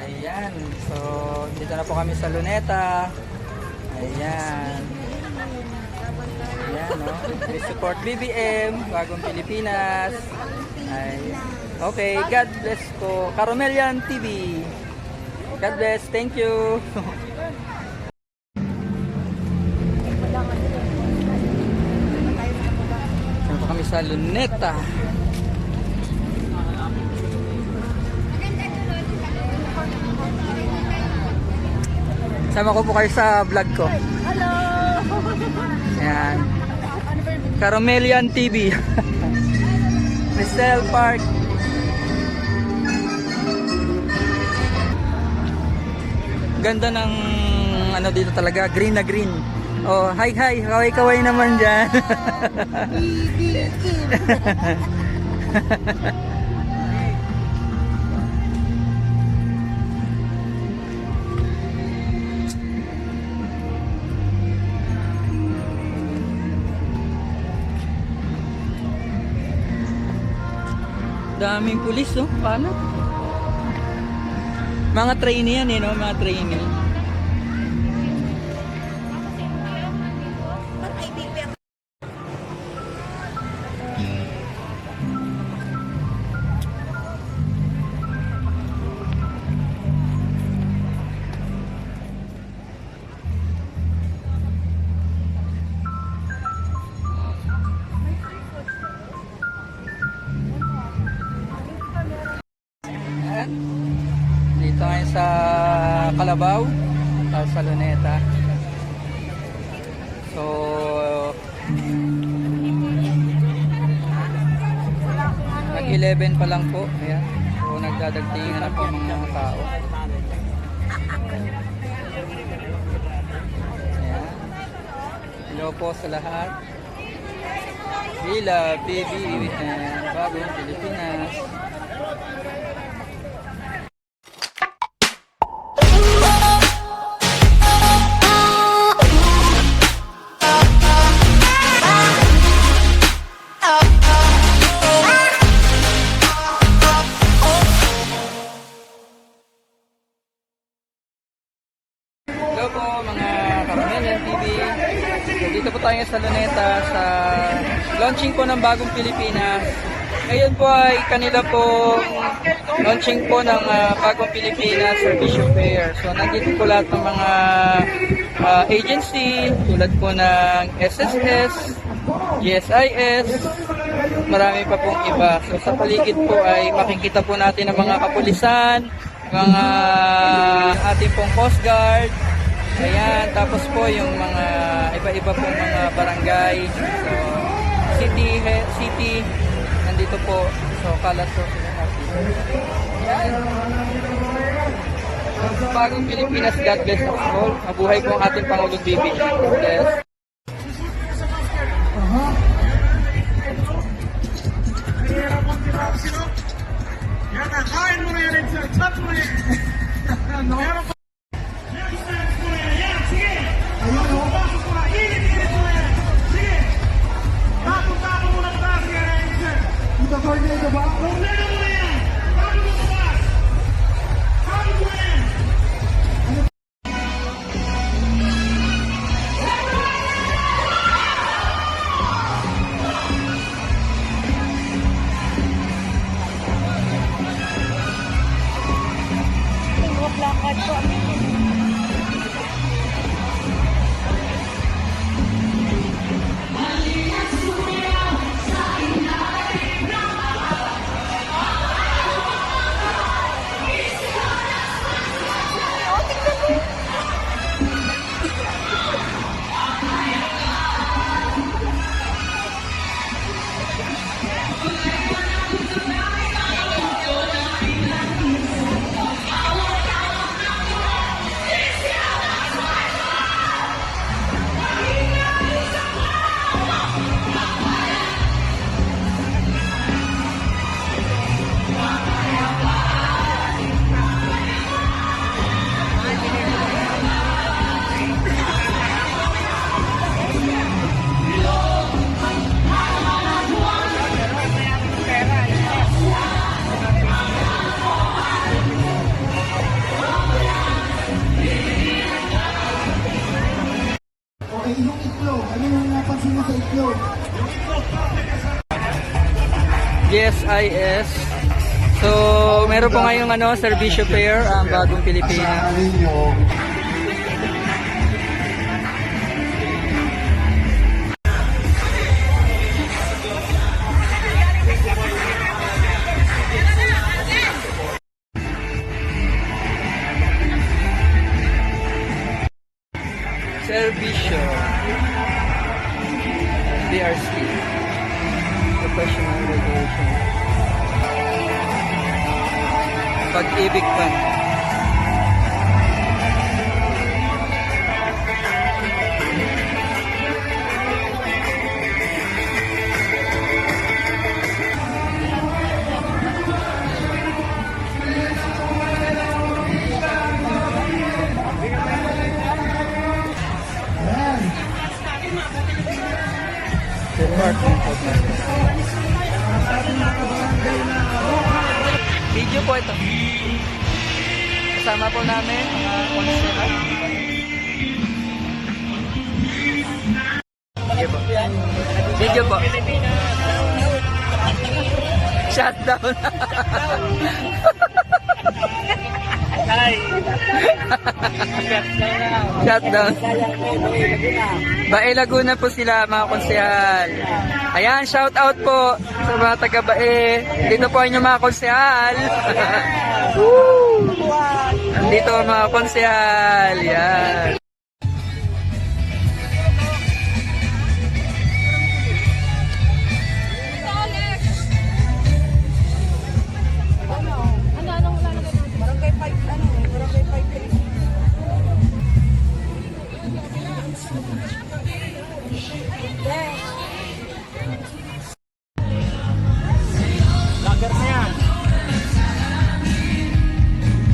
Ayan. So, dito na po kami sa Luneta. Ayan. Ayan, no? Please support BBM, Bagong Pilipinas. Ayan. Okay, God bless po. Caromelian TV. God bless. Thank you. Dito po kami sa Luneta. Sama ko po kayo sa vlog ko. Hello! Ayan. Caromelian TV. Crystal Park. Ganda ng ano dito talaga, green na green. Oh, hi hi, kaway-kaway naman diyan. Daming pulis, oh. Paano? Mga trainee yan, eh, no? Mga trainee. Dito ngayon sa Kalabaw, sa Luneta. So, nag-11 pa lang po. Ayan. So, nagdadagtingan na po mga tao. Ayan. Hello po sa lahat. Villa, baby, Bagong Pilipinas. Hello po mga Caromelian TV. So, dito po tayo sa Luneta sa launching po ng Bagong Pilipinas. Ngayon po ay kanila po launching po ng Bagong Pilipinas Servicio Fair. So nandito po lahat ng mga agency tulad po ng SSS, GSIS, marami pa pong iba. So sa paligid po ay makikita po natin ang mga kapulisan, mga ating pong Coast Guard. Ayan, tapos po yung mga iba-iba pong mga barangay. So, city, nandito po. So, kalat po sila natin. Ayan. Bagong Pilipinas, God bless us all. Mabuhay po ang ating Pangulong Bibi. God bless. Yan na, kain mo na yan, chat mo na yan. Meron pa. Yan, sige. Ayun, pasok mo na. Init mo na yan. Sige. Tapos-tapos mo na taas yan, sir. Ito ko niya ito ba? Problema mo na yan. Bago mo taas. Bago mo na yan. Lakad po. yung itlog. Ano yung napansin mo sa itlog? GSIS. So, meron po ngayong servisyo fair ang bagong Pilipinas. Asahan ninyo, Servisyo. DRC. Professional Regulation. Pag-ibig pa. Department of Video po ito. Kasama po namin mga konsehal. Video po. Video po. Shutdown. Shutdown. Bae Laguna po sila mga konsehal. Ayan, shout out po sa mga taga Bae. Dito po ang inyong mga konsehal. Woo! Andito ang mga konsehal. Yan. Barangay 5, Barangay 5.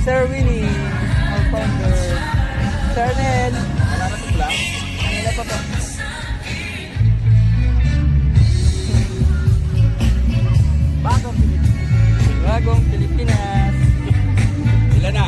Sir Winnie, our founder. Sir Nel. Kanina pa po. Bagong Pilipinas. Ilan na?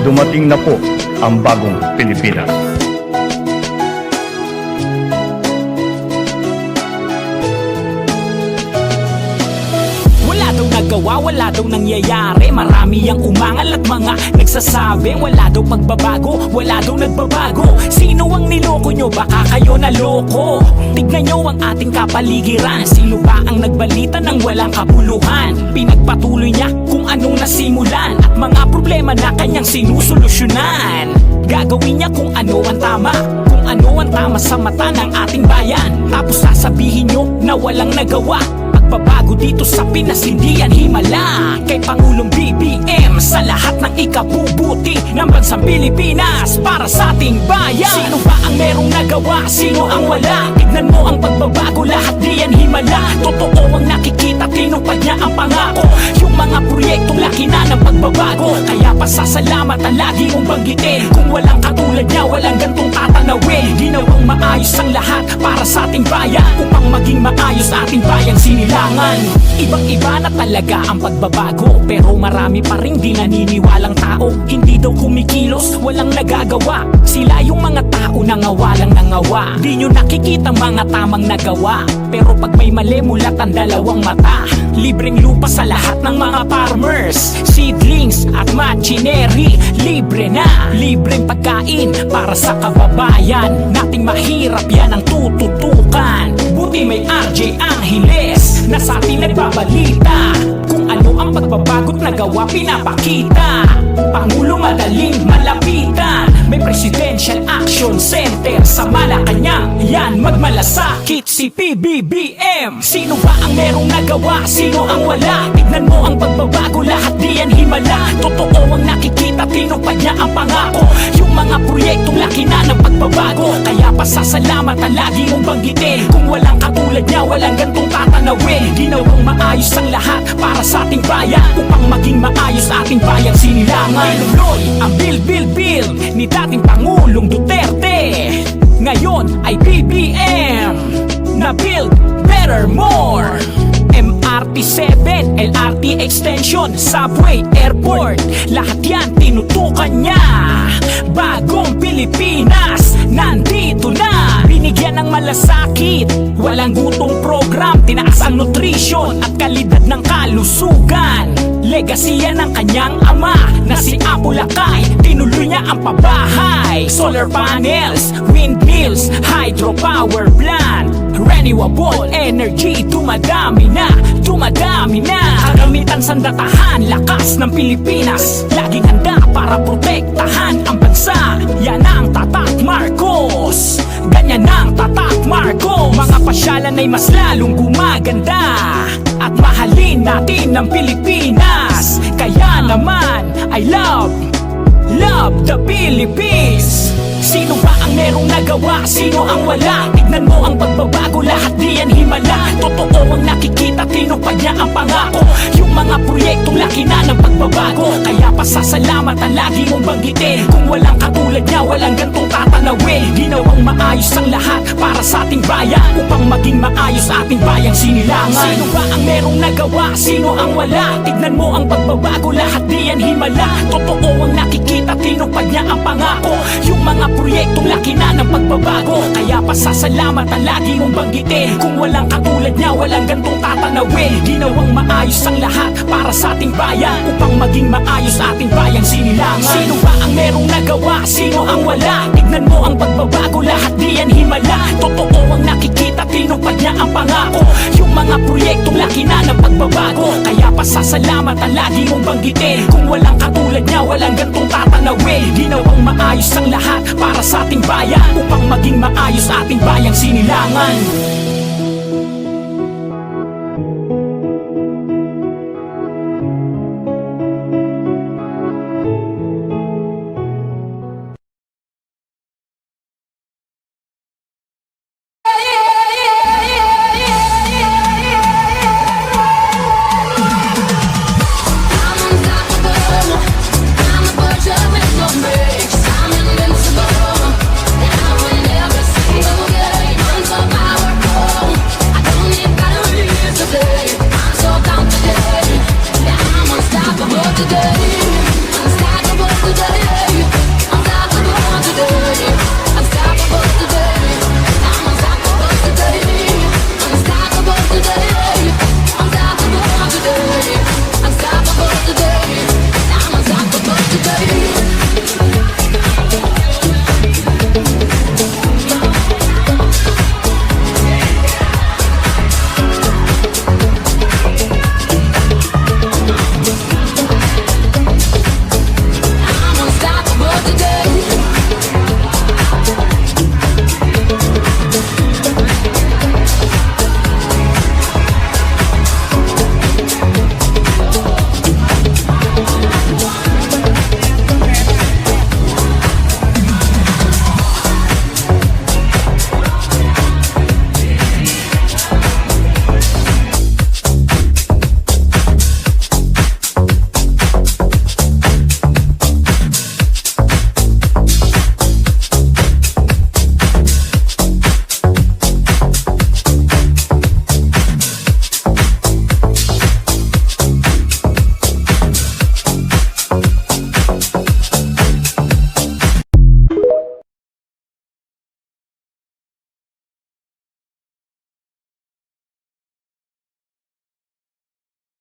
dumating na po ang bagong Pilipinas. Wala daw nagawa, wala daw nangyayari. Marami ang umangal at mga nagsasabi wala daw pagbabago, wala daw nagbabago. Sino ang niloko nyo? Baka kayo naloko. Tignan nyo ang ating kapaligiran. Sino ba ang nagbalita ng walang kabuluhan? Pinagpatuloy niya kung anong nasimulan at mga problema na kanyang sinusolusyonan. Gagawin niya kung ano ang tama, kung ano ang tama sa mata ng ating bayan. Tapos sasabihin nyo na walang nagawa. Pagbabago dito sa Pinas, hindi yan himala. Kay Pangulong BBM, sa lahat ng ikabubuti ng bansang Pilipinas, para sa ating bayan. Sino ba ang merong nagawa? Sino ang wala? Tignan mo ang pagbabago, lahat di yan himala. Totoo ang nakikita, tinupad niya ang pangako. Yung mga proyektong laki na ng pagbabago, kaya pasasalamatan lagi mong banggitin. Kung walang katulad niya, walang gantong tatanawin. Ginawang maayos ang lahat para sa ating bayan, upang maging maayos ating bayang sinilangan. Ibang-iba na talaga ang pagbabago, pero marami pa rin di naniniwalang tao. Hindi daw kumikilos, walang nagagawa. Sila yung mga tao na ngawalang nangawa. Di nyo nakikita mga tamang nagawa, pero pag may mali mulat ang dalawang mata. Libreng lupa sa lahat ng mga farmers, seedlings at machinery. Libre na, libreng pagkain para sa kababayan. Nating mahirap yan ang tututukan. Buti may RJ Angeles na sa atin nagbabalita kung ano ang pagbabago't nagawa pinapakita. Pangulo madaling malapitan, may Presidential Action Center sa Malacanang. Yan magmalasakit si PBBM. Sino ba ang merong nagawa? Sino ang wala? Tignan mo ang pagbabago, lahat di yan himala. Totoo ang nakikita, tinupad niya ang pangako. Yung mga proyektong laki na ng pagbabago, kaya pasasalamatan lagi mong banggitin. Kung walang katulad niya, walang gantong tatanawin. Ginawang maayos ang lahat para sa ating bayan, upang maging maayos ating bayang sinilangan. Inuloy ang bill ni dating Pangulong Duterte. Ngayon ay BBM na build better more. MRT7, LRT extension, subway, airport, lahat yan tinutukan niya. Bagong Pilipinas, nandito na. Binigyan ng malasakit, walang gutong program. Tinaas ang nutrition at kalidad ng kalusugan. Legacy yan ng kanyang ama na si Apo Lakay. Tinuloy niya ang pabahay, solar panels, windmills, hydropower plant, renewable energy. Dumadami na, dumadami na. Kagamitan sandatahan, lakas ng Pilipinas, laging handa para protektahan ang bansa. Yan ang Tatak Marcos, ganyan ang Tatak Marcos. Mga pasyalan ay mas lalong gumaganda at mahalin natin ang Pilipinas. Kaya naman I love the Philippines. Sino ba ang merong nagawa? Sino ang wala? Tignan mo ang pagbabago, lahat di yan himala. Totoo ang nakikita, tinupad niya ang pangako. Yung mga proyektong laki na ng pagbabago, kaya pasasalamatan lagi mong banggitin. Kung walang katulad niya, walang gantong tatanawin. Ginawang maayos ang lahat para sa ating bayan, upang maging maayos ating bayang sinilangan. Sino ba ang merong nagawa? Sino ang wala? Tignan mo ang pagbabago, lahat di yan himala. Totoo ang nakikita, tinupad niya ang pangako. Yung mga proyektong laki na ng pagbabago, kaya pasasalamatan lagi mong banggitin. Kung walang katulad niya, walang gantong tatanawin. Ginawang maayos ang lahat para sa ating bayan, upang maging maayos ating bayang sinilangan. Sino ba ang merong nagawa? Sino ang wala? Tignan mo ang pagbabago, lahat di yan himala. Totoo ang nakikita, tinupad niya ang pangako. Yung mga proyektong laki na ng pagbabago, kaya pasasalamatan lagi mong banggitin. Kung walang katulad niya, walang gantong tatanawin. Ginawang maayos ang lahat para sa ating bayan, upang maging maayos ating bayang sinilangan.